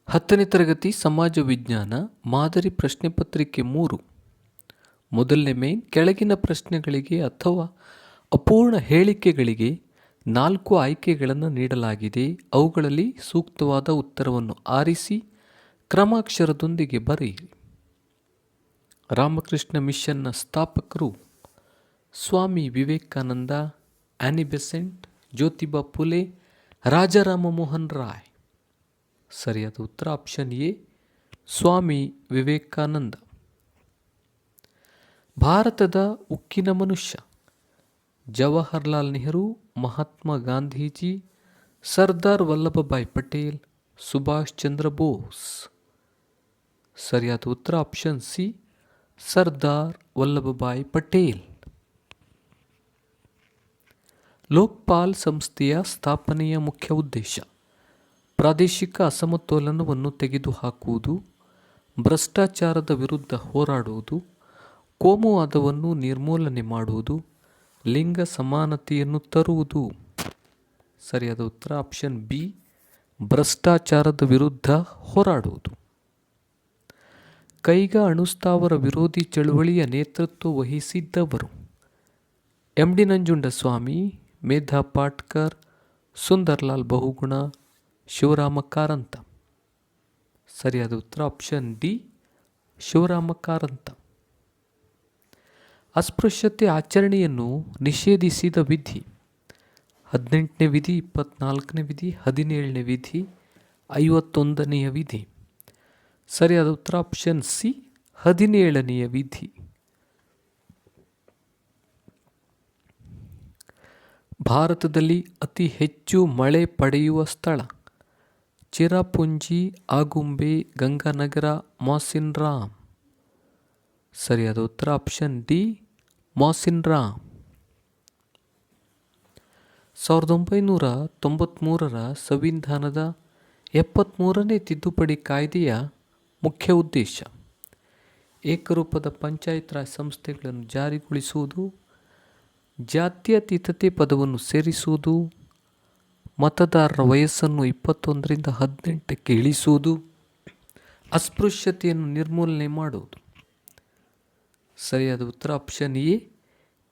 10ನೇ ತರಗತಿ ಸಮಾಜ ವಿಜ್ಞಾನ ಮಾದರಿ ಪ್ರಶ್ನೆ ಪತ್ರಿಕೆ 3. ಮೊದಲನೇ ಮೇನ್, ಕೆಳಗಿನ ಪ್ರಶ್ನೆಗಳಿಗೆ ಅಥವಾ ಅಪೂರ್ಣ ಹೇಳಿಕೆಗಳಿಗೆ 4 ಆಯ್ಕೆಗಳನ್ನು ನೀಡಲಾಗಿದೆ. ಅವುಗಳಲ್ಲಿ ಸೂಕ್ತವಾದ ಉತ್ತರವನ್ನು ಆರಿಸಿ ಕ್ರಮಾಕ್ಷರದೊಂದಿಗೆ ಬರೆಯಿರಿ. ರಾಮಕೃಷ್ಣ ಮಿಷನ್ನ ಸ್ಥಾಪಕರು ಸ್ವಾಮಿ ವಿವೇಕಾನಂದ, ಆನಿ ಬೆಸೆಂಟ್, ಜ್ಯೋತಿಬಾ ಫುಲೆ, ರಾಜಾರಾಮ ಮೋಹನ್ ರಾಯ್. ಸರಿಯಾದ ಉತ್ತರ ಆಪ್ಷನ್ ಎ, ಸ್ವಾಮಿ ವಿವೇಕಾನಂದ. ಭಾರತದ ಉಕ್ಕಿನ ಮನುಷ್ಯ ಜವಾಹರ್ಲಾಲ್ ನೆಹರು, ಮಹಾತ್ಮ ಗಾಂಧೀಜಿ, ಸರ್ದಾರ್ ವಲ್ಲಭಭಾಯ್ ಪಟೇಲ್, ಸುಭಾಷ್ ಚಂದ್ರ ಬೋಸ್. ಸರಿಯಾದ ಉತ್ತರ ಆಪ್ಷನ್ ಸಿ, ಸರ್ದಾರ್ ವಲ್ಲಭಭಾಯ್ ಪಟೇಲ್. ಲೋಕ್ಪಾಲ್ ಸಂಸ್ಥೆಯ ಸ್ಥಾಪನೆಯ ಮುಖ್ಯ ಉದ್ದೇಶ ಪ್ರಾದೇಶಿಕ ಅಸಮತೋಲನವನ್ನು ತೆಗೆದುಹಾಕುವುದು, ಭ್ರಷ್ಟಾಚಾರದ ವಿರುದ್ಧ ಹೋರಾಡುವುದು, ಕೋಮುವಾದವನ್ನು ನಿರ್ಮೂಲನೆ ಮಾಡುವುದು, ಲಿಂಗ ಸಮಾನತೆಯನ್ನು ತರುವುದು. ಸರಿಯಾದ ಉತ್ತರ ಆಪ್ಷನ್ ಬಿ, ಭ್ರಷ್ಟಾಚಾರದ ವಿರುದ್ಧ ಹೋರಾಡುವುದು. ಕೈಗಾ ಅಣುಸ್ಥಾವರ ವಿರೋಧಿ ಚಳುವಳಿಯ ನೇತೃತ್ವ ವಹಿಸಿದ್ದವರು ಎಂ ಡಿ ನಂಜುಂಡಸ್ವಾಮಿ, ಮೇಧಾ ಪಾಟ್ಕರ್, ಸುಂದರ್ಲಾಲ್ ಬಹುಗುಣ, ಶಿವರಾಮ ಕಾರಂತ. ಸರಿಯಾದ ಉತ್ತರ ಆಪ್ಷನ್ ಡಿ, ಶಿವರಾಮ ಕಾರಂತ. ಅಸ್ಪೃಶ್ಯತೆ ಆಚರಣೆಯನ್ನು ನಿಷೇಧಿಸಿದ ವಿಧಿ 18ನೇ ವಿಧಿ, 24ನೇ ವಿಧಿ, 17ನೇ ವಿಧಿ, 51ನೆಯ ವಿಧಿ. ಸರಿಯಾದ ಉತ್ತರ ಆಪ್ಷನ್ ಸಿ, 17ನೆಯ ವಿಧಿ. ಭಾರತದಲ್ಲಿ ಅತಿ ಹೆಚ್ಚು ಮಳೆ ಪಡೆಯುವ ಸ್ಥಳ ಚಿರಾಪುಂಜಿ, ಆಗುಂಬೆ, ಗಂಗಾನಗರ, ಮಾಸಿನ್ರಾಮ್. ಸರಿಯಾದ ಉತ್ತರ ಆಪ್ಷನ್ ಡಿ, ಮಾಸಿನ್ರಾಮ್. 1993ರ ಸಂವಿಧಾನದ 73ನೇ ತಿದ್ದುಪಡಿ ಕಾಯ್ದೆಯ ಮುಖ್ಯ ಉದ್ದೇಶ ಏಕರೂಪದ ಪಂಚಾಯತ್ ರಾಜ್ ಸಂಸ್ಥೆಗಳನ್ನು ಜಾರಿಗೊಳಿಸುವುದು, ಜಾತ್ಯತೀತತೆ ಪದವನ್ನು ಸೇರಿಸುವುದು, ಮತದಾರರ ವಯಸ್ಸನ್ನು 21ರಿಂದ 18ಕ್ಕೆ ಇಳಿಸುವುದು, ಅಸ್ಪೃಶ್ಯತೆಯನ್ನು ನಿರ್ಮೂಲನೆ ಮಾಡುವುದು. ಸರಿಯಾದ ಉತ್ತರ ಆಪ್ಷನ್ ಎ,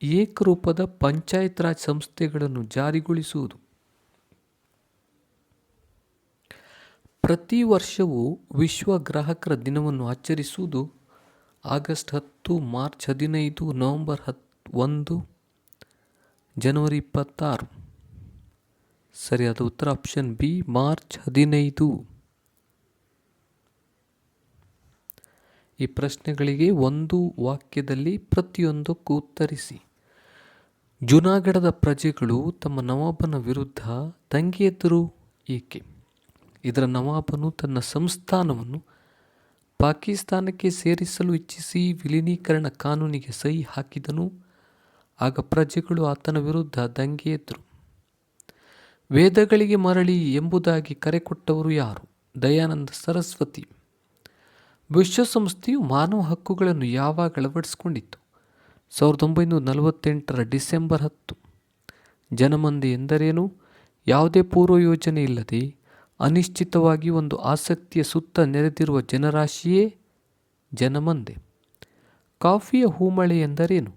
ಏಕರೂಪದ ಪಂಚಾಯತ್ ರಾಜ್ ಸಂಸ್ಥೆಗಳನ್ನು ಜಾರಿಗೊಳಿಸುವುದು. ಪ್ರತಿ ವರ್ಷವೂ ವಿಶ್ವ ಗ್ರಾಹಕರ ದಿನವನ್ನು ಆಚರಿಸುವುದು ಆಗಸ್ಟ್ 10, ಮಾರ್ಚ್ 15, ನವೆಂಬರ್ 1, ಜನವರಿ 26. ಸರಿಯಾದ ಉತ್ತರ ಆಪ್ಷನ್ ಬಿ, ಮಾರ್ಚ್ 15. ಈ ಪ್ರಶ್ನೆಗಳಿಗೆ ಒಂದು ವಾಕ್ಯದಲ್ಲಿ ಪ್ರತಿಯೊಂದಕ್ಕೂ ಉತ್ತರಿಸಿ. ಜುನಾಗಢದ ಪ್ರಜೆಗಳು ತಮ್ಮ ನವಾಬನ ವಿರುದ್ಧ ದಂಗೆ ಎದ್ದರು ಏಕೆ? ಇದರ ನವಾಬನು ತನ್ನ ಸಂಸ್ಥಾನವನ್ನು ಪಾಕಿಸ್ತಾನಕ್ಕೆ ಸೇರಿಸಲು ಇಚ್ಛಿಸಿ ವಿಲೀನೀಕರಣ ಕಾನೂನಿಗೆ ಸಹಿ ಹಾಕಿದನು. ಆಗ ಪ್ರಜೆಗಳು ಆತನ ವಿರುದ್ಧ ದಂಗೆ ಎದ್ದರು. ವೇದಗಳಿಗೆ ಮರಳಿ ಎಂಬುದಾಗಿ ಕರೆ ಕೊಟ್ಟವರು ಯಾರು? ದಯಾನಂದ ಸರಸ್ವತಿ. ವಿಶ್ವಸಂಸ್ಥೆಯು ಮಾನವ ಹಕ್ಕುಗಳನ್ನು ಯಾವಾಗ ಅಳವಡಿಸಿಕೊಂಡಿತು? 1948ರ ಡಿಸೆಂಬರ್ 10. ಜನಮಂದೆ ಎಂದರೇನು? ಯಾವುದೇ ಪೂರ್ವ ಯೋಜನೆ ಇಲ್ಲದೆ ಅನಿಶ್ಚಿತವಾಗಿ ಒಂದು ಆಸಕ್ತಿಯ ಸುತ್ತ ನೆರೆದಿರುವ ಜನರಾಶಿಯೇ ಜನಮಂದೆ. ಕಾಫಿಯ ಹೂಮಳೆ ಎಂದರೇನು?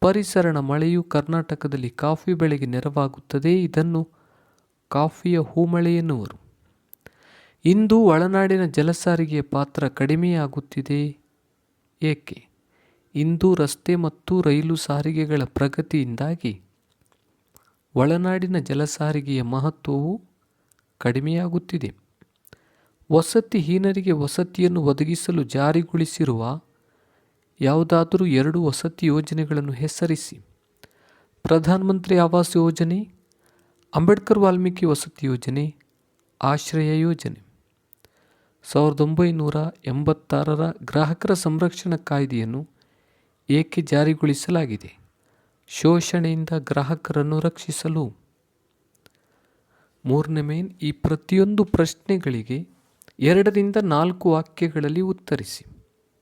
ಪರಿಸರಣ ಮಳೆಯು ಕರ್ನಾಟಕದಲ್ಲಿ ಕಾಫಿ ಬೆಳೆಗೆ ನೆರವಾಗುತ್ತದೆ. ಇದನ್ನು ಕಾಫಿಯ ಹೂಮಳೆ ಎನ್ನುವರು. ಇಂದು ಒಳನಾಡಿನ ಜಲಸಾರಿಗೆಯ ಪಾತ್ರ ಕಡಿಮೆಯಾಗುತ್ತಿದೆ ಏಕೆ? ಇಂದು ರಸ್ತೆ ಮತ್ತು ರೈಲು ಸಾರಿಗೆಗಳ ಪ್ರಗತಿಯಿಂದಾಗಿ ಒಳನಾಡಿನ ಜಲಸಾರಿಗೆಯ ಮಹತ್ವವು ಕಡಿಮೆಯಾಗುತ್ತಿದೆ. ವಸತಿಹೀನರಿಗೆ ವಸತಿಯನ್ನು ಒದಗಿಸಲು ಜಾರಿಗೊಳಿಸಿರುವ ಯಾವುದಾದರೂ 2 ವಸತಿ ಯೋಜನೆಗಳನ್ನು ಹೆಸರಿಸಿ. ಪ್ರಧಾನಮಂತ್ರಿ ಆವಾಸ್ ಯೋಜನೆ, ಅಂಬೇಡ್ಕರ್ ವಾಲ್ಮೀಕಿ ವಸತಿ ಯೋಜನೆ, ಆಶ್ರಯ ಯೋಜನೆ. 1986ರ ಗ್ರಾಹಕರ ಸಂರಕ್ಷಣಾ ಕಾಯ್ದೆಯನ್ನು ಏಕೆ ಜಾರಿಗೊಳಿಸಲಾಗಿದೆ? ಶೋಷಣೆಯಿಂದ ಗ್ರಾಹಕರನ್ನು ರಕ್ಷಿಸಲು. 3ನೇ ಮೇನ್, ಈ ಪ್ರತಿಯೊಂದು ಪ್ರಶ್ನೆಗಳಿಗೆ 2ರಿಂದ 4 ವಾಕ್ಯಗಳಲ್ಲಿ ಉತ್ತರಿಸಿ.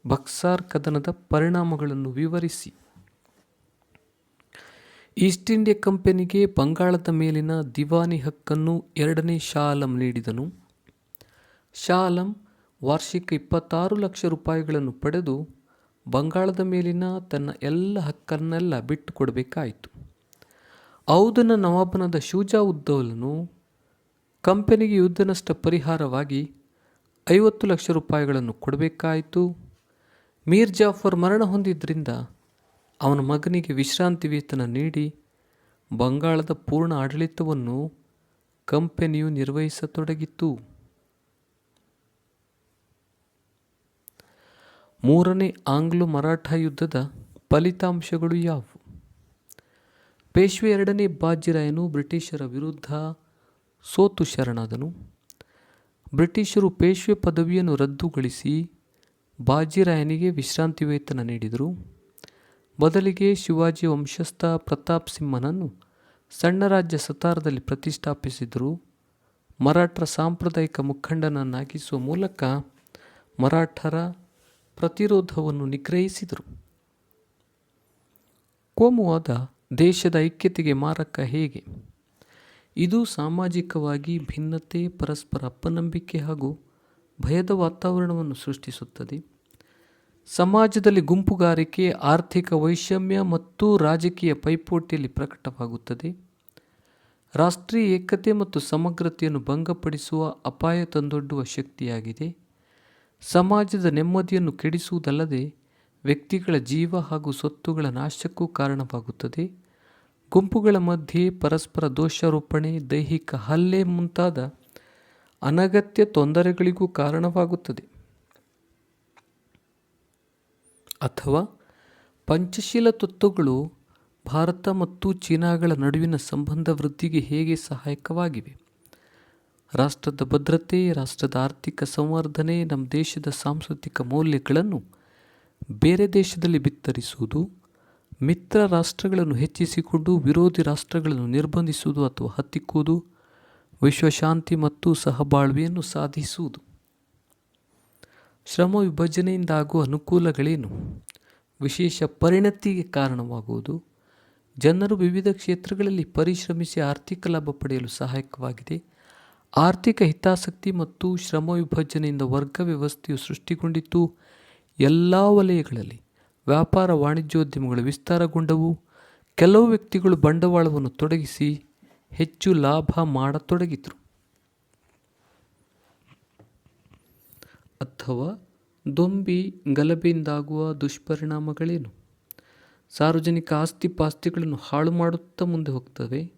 ಬಕ್ಸಾರ್ ಕದನದ ಪರಿಣಾಮಗಳನ್ನು ವಿವರಿಸಿ. ಈಸ್ಟ್ ಇಂಡಿಯಾ ಕಂಪನಿಗೆ ಬಂಗಾಳದ ಮೇಲಿನ ದಿವಾನಿ ಹಕ್ಕನ್ನು 2ನೇ ಶಾ ಆಲಂ ನೀಡಿದನು. ಶಾ ಆಲಂ ವಾರ್ಷಿಕ 26 ಲಕ್ಷ ರೂಪಾಯಿಗಳನ್ನು ಪಡೆದು ಬಂಗಾಳದ ಮೇಲಿನ ತನ್ನ ಎಲ್ಲ ಹಕ್ಕನ್ನೆಲ್ಲ ಬಿಟ್ಟು ಕೊಡಬೇಕಾಯಿತು. ಔಧನ ನವಾಬನಾದ ಶುಜಾ ಉದ್ದೌಲನು ಕಂಪನಿಗೆ ಯುದ್ಧ ನಷ್ಟ ಪರಿಹಾರವಾಗಿ 50 ಲಕ್ಷ ರೂಪಾಯಿಗಳನ್ನು ಕೊಡಬೇಕಾಯಿತು. ಮೀರ್ ಜಾಫರ್ ಮರಣ ಹೊಂದಿದ್ದರಿಂದ ಅವನ ಮಗನಿಗೆ ವಿಶ್ರಾಂತಿ ವೇತನ ನೀಡಿ ಬಂಗಾಳದ ಪೂರ್ಣ ಆಡಳಿತವನ್ನು ಕಂಪನಿಯು ನಿರ್ವಹಿಸತೊಡಗಿತು. ಮೂರನೇ ಆಂಗ್ಲೋ ಮರಾಠ ಯುದ್ಧದ ಫಲಿತಾಂಶಗಳು ಯಾವುವು? ಪೇಶ್ವೆ ಎರಡನೇ ಬಾಜಿರಾಯನು ಬ್ರಿಟಿಷರ ವಿರುದ್ಧ ಸೋತು ಶರಣಾದನು. ಬ್ರಿಟಿಷರು ಪೇಶ್ವೆ ಪದವಿಯನ್ನು ರದ್ದುಗೊಳಿಸಿ ಬಾಜಿರಾಯನಿಗೆ ವಿಶ್ರಾಂತಿ ವೇತನ ನೀಡಿದರು. ಬದಲಿಗೆ ಶಿವಾಜಿ ವಂಶಸ್ಥ ಪ್ರತಾಪ್ ಸಿಂಹನನ್ನು ಸಣ್ಣ ರಾಜ್ಯ ಸತಾರದಲ್ಲಿ ಪ್ರತಿಷ್ಠಾಪಿಸಿದರು. ಮರಾಠರ ಸಾಂಪ್ರದಾಯಿಕ ಮುಖಂಡನನ್ನಾಗಿಸುವ ಮೂಲಕ ಮರಾಠರ ಪ್ರತಿರೋಧವನ್ನು ನಿಗ್ರಹಿಸಿದರು. ಕೋಮುವಾದ ದೇಶದ ಐಕ್ಯತೆಗೆ ಮಾರಕ ಹೇಗೆ? ಇದು ಸಾಮಾಜಿಕವಾಗಿ ಭಿನ್ನತೆ, ಪರಸ್ಪರ ಅಪನಂಬಿಕೆ ಹಾಗೂ ಭಯದ ವಾತಾವರಣವನ್ನು ಸೃಷ್ಟಿಸುತ್ತದೆ. ಸಮಾಜದಲ್ಲಿ ಗುಂಪುಗಾರಿಕೆ, ಆರ್ಥಿಕ ವೈಷಮ್ಯ ಮತ್ತು ರಾಜಕೀಯ ಪೈಪೋಟಿಯಲ್ಲಿ ಪ್ರಕಟವಾಗುತ್ತದೆ. ರಾಷ್ಟ್ರೀಯ ಏಕತೆ ಮತ್ತು ಸಮಗ್ರತೆಯನ್ನು ಭಂಗಪಡಿಸುವ ಅಪಾಯ ತಂದೊಡ್ಡುವ ಶಕ್ತಿಯಾಗಿದೆ. ಸಮಾಜದ ನೆಮ್ಮದಿಯನ್ನು ಕೆಡಿಸುವುದಲ್ಲದೆ ವ್ಯಕ್ತಿಗಳ ಜೀವ ಹಾಗೂ ಸ್ವತ್ತುಗಳ ನಾಶಕ್ಕೂ ಕಾರಣವಾಗುತ್ತದೆ. ಗುಂಪುಗಳ ಮಧ್ಯೆ ಪರಸ್ಪರ ದೋಷಾರೋಪಣೆ, ದೈಹಿಕ ಹಲ್ಲೆ ಮುಂತಾದ ಅನಗತ್ಯ ತೊಂದರೆಗಳಿಗೂ ಕಾರಣವಾಗುತ್ತದೆ. ಅಥವಾ ಪಂಚಶೀಲ ತತ್ವಗಳು ಭಾರತ ಮತ್ತು ಚೀನಾಗಳ ನಡುವಿನ ಸಂಬಂಧ ವೃದ್ಧಿಗೆ ಹೇಗೆ ಸಹಾಯಕವಾಗಿವೆ? ರಾಷ್ಟ್ರದ ಭದ್ರತೆ, ರಾಷ್ಟ್ರದ ಆರ್ಥಿಕ ಸಂವರ್ಧನೆ, ನಮ್ಮ ದೇಶದ ಸಾಂಸ್ಕೃತಿಕ ಮೌಲ್ಯಗಳನ್ನು ಬೇರೆ ದೇಶದಲ್ಲಿ ಬಿತ್ತರಿಸುವುದು, ಮಿತ್ರ ರಾಷ್ಟ್ರಗಳನ್ನು ಹೆಚ್ಚಿಸಿಕೊಂಡು ವಿರೋಧಿ ರಾಷ್ಟ್ರಗಳನ್ನು ನಿರ್ಬಂಧಿಸುವುದು ಅಥವಾ ಹತ್ತಿಕ್ಕುವುದು, ವಿಶ್ವಶಾಂತಿ ಮತ್ತು ಸಹಬಾಳ್ವೆಯನ್ನು ಸಾಧಿಸುವುದು. ಶ್ರಮ ವಿಭಜನೆಯಿಂದಾಗುವ ಅನುಕೂಲಗಳೇನು? ವಿಶೇಷ ಪರಿಣತಿಗೆ ಕಾರಣವಾಗುವುದು. ಜನರು ವಿವಿಧ ಕ್ಷೇತ್ರಗಳಲ್ಲಿ ಪರಿಶ್ರಮಿಸಿ ಆರ್ಥಿಕ ಲಾಭ ಪಡೆಯಲು ಸಹಾಯಕವಾಗಿದೆ. ಆರ್ಥಿಕ ಹಿತಾಸಕ್ತಿ ಮತ್ತು ಶ್ರಮ ವಿಭಜನೆಯಿಂದ ವರ್ಗ ವ್ಯವಸ್ಥೆಯು ಸೃಷ್ಟಿಗೊಂಡಿತು. ಎಲ್ಲ ವಲಯಗಳಲ್ಲಿ ವ್ಯಾಪಾರ ವಾಣಿಜ್ಯೋದ್ಯಮಗಳು ವಿಸ್ತಾರಗೊಂಡವು. ಕೆಲವು ವ್ಯಕ್ತಿಗಳು ಬಂಡವಾಳವನ್ನು ತೊಡಗಿಸಿ ಹೆಚ್ಚು ಲಾಭ ಮಾಡತೊಡಗಿದರು. ಅಥವಾ ದೊಂಬಿ ಗಲಭೆಯಿಂದಾಗುವ ದುಷ್ಪರಿಣಾಮಗಳೇನು? ಸಾರ್ವಜನಿಕ ಆಸ್ತಿ ಪಾಸ್ತಿಗಳನ್ನು ಹಾಳು ಮಾಡುತ್ತಾ ಮುಂದೆ ಹೋಗ್ತವೆ,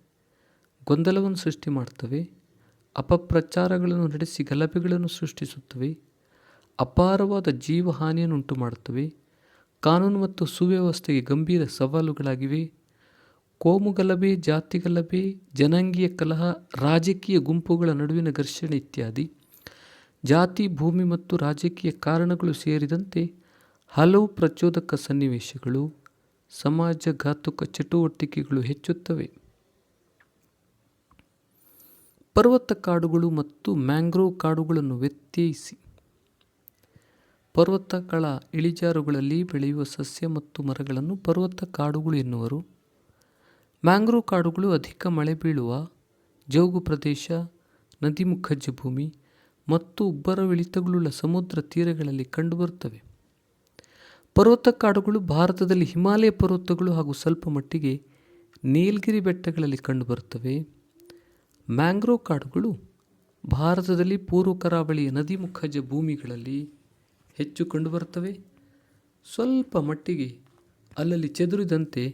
ಗೊಂದಲವನ್ನು ಸೃಷ್ಟಿ ಮಾಡ್ತವೆ, ಅಪಪ್ರಚಾರಗಳನ್ನು ನಡೆಸಿ ಗಲಭೆಗಳನ್ನು ಸೃಷ್ಟಿಸುತ್ತವೆ, ಅಪಾರವಾದ ಜೀವಹಾನಿಯನ್ನು ಉಂಟು ಮಾಡುತ್ತವೆ, ಕಾನೂನು ಮತ್ತು ಸುವ್ಯವಸ್ಥೆಗೆ ಗಂಭೀರ ಸವಾಲುಗಳಾಗಿವೆ. ಕೋಮು ಗಲಭೆ, ಜಾತಿ ಗಲಭೆ, ಜನಾಂಗೀಯ ಕಲಹ, ರಾಜಕೀಯ ಗುಂಪುಗಳ ನಡುವಿನ ಘರ್ಷಣೆ ಇತ್ಯಾದಿ ಜಾತಿ, ಭೂಮಿ ಮತ್ತು ರಾಜಕೀಯ ಕಾರಣಗಳು ಸೇರಿದಂತೆ ಹಲವು ಪ್ರಚೋದಕ ಸನ್ನಿವೇಶಗಳು, ಸಮಾಜಘಾತುಕ ಚಟುವಟಿಕೆಗಳು ಹೆಚ್ಚುತ್ತವೆ. ಪರ್ವತ ಕಾಡುಗಳು ಮತ್ತು ಮ್ಯಾಂಗ್ರೋವ್ ಕಾಡುಗಳನ್ನು ವ್ಯತ್ಯಯಿಸಿ. ಪರ್ವತಗಳ ಇಳಿಜಾರುಗಳಲ್ಲಿ ಬೆಳೆಯುವ ಸಸ್ಯ ಮತ್ತು ಮರಗಳನ್ನು ಪರ್ವತ ಕಾಡುಗಳು ಎನ್ನುವರು. ಮ್ಯಾಂಗ್ರೋವ್ ಕಾಡುಗಳು ಅಧಿಕ ಮಳೆ ಬೀಳುವ ಜೌಗು ಪ್ರದೇಶ, ನದಿಮುಖಜ ಭೂಮಿ ಮತ್ತು ಉಬ್ಬರವಿಳಿತಗಳುಳ್ಳ ಸಮುದ್ರ ತೀರಗಳಲ್ಲಿ ಕಂಡುಬರುತ್ತವೆ. ಪರ್ವತ ಕಾಡುಗಳು ಭಾರತದಲ್ಲಿ ಹಿಮಾಲಯ ಪರ್ವತಗಳು ಹಾಗೂ ಸ್ವಲ್ಪ ಮಟ್ಟಿಗೆ ನೀಲಗಿರಿ ಬೆಟ್ಟಗಳಲ್ಲಿ ಕಂಡುಬರುತ್ತವೆ. ಮ್ಯಾಂಗ್ರೋವ್ ಕಾಡುಗಳು ಭಾರತದಲ್ಲಿ ಪೂರ್ವ ಕರಾವಳಿಯ ನದಿಮುಖಜ ಭೂಮಿಗಳಲ್ಲಿ ಹೆಚ್ಚು ಕಂಡುಬರುತ್ತವೆ. ಸ್ವಲ್ಪ ಮಟ್ಟಿಗೆ ಅಲ್ಲಲ್ಲಿ ಚೆದುರಿದಂತೆ